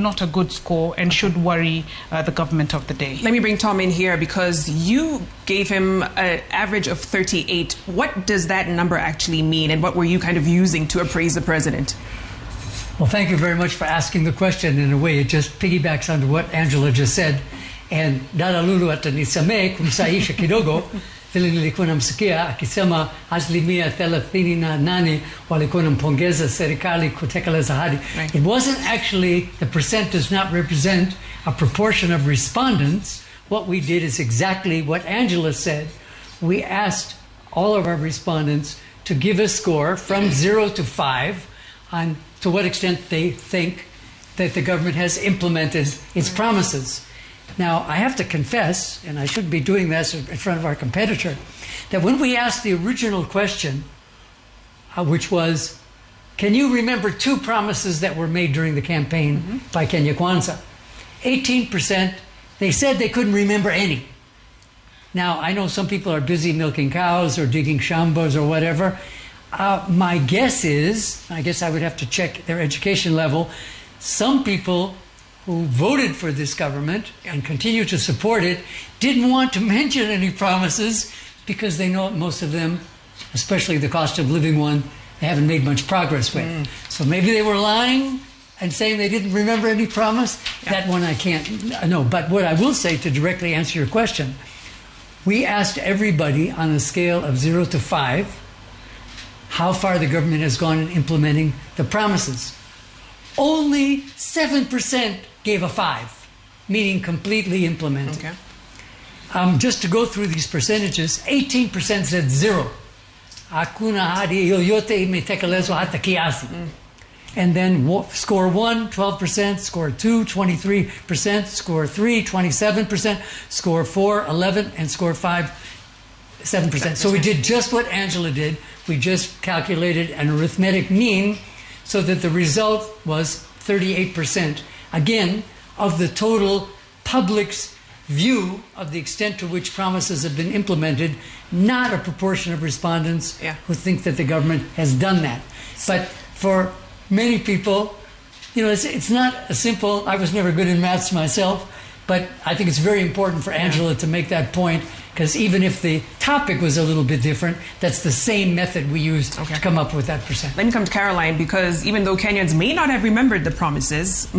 not a good score and should worry the government of the day. Let me bring Tom in here because you gave him an average of 38. What does that number actually mean, and what were you kind of using to appraise the president? Well, thank you very much for asking the question. In a way, it just piggybacks onto what Angela just said. And daralulu at nisame kumsaisha kidogo vile nilikuwa namsikia akisema asilimia 38 walikuwa nampongeza serikali kutekeleza ahadi. It wasn't actually, the percent does not represent a proportion of respondents. What we did is exactly what Angela said. We asked all of our respondents to give a score from 0 to 5 on to what extent they think that the government has implemented its promises. Now, I have to confess, and I shouldn't be doing this in front of our competitor, that when we asked the original question, which was, can you remember 2 promises that were made during the campaign by Kenya Kwanza? 18%, they said they couldn't remember any. Now, I know some people are busy milking cows or digging shambas or whatever. My guess is, I guess I would have to check their education level, some people who voted for this government and continue to support it didn't want to mention any promises because they know most of them, especially the cost of living one, they haven't made much progress with. So maybe they were lying and saying they didn't remember any promise. That one I can't know. But what I will say to directly answer your question, we asked everybody on a scale of 0 to 5 how far the government has gone in implementing the promises. Only 7% gave a 5, meaning completely implemented. Okay. Just to go through these percentages, 18% said 0. Hakuna hadi yoyote imetekelezwa hata kiasi. And then score 1, 12%, score 2, 23%, score 3, 27%, score 4, 11%, and score 5, 7%. So we did just what Angela did. We just calculated an arithmetic mean so that the result was 38%. Again, of the total public's view of the extent to which promises have been implemented, not a proportion of respondents who think that the government has done that. But for many people, you know, it's not a simple, I was never good in maths myself, but I think it's very important for Angela to make that point, because even if the topic was a little bit different, that's the same method we used to come up with that percent. Let me come to Caroline, because even though Kenyans may not have remembered the promises,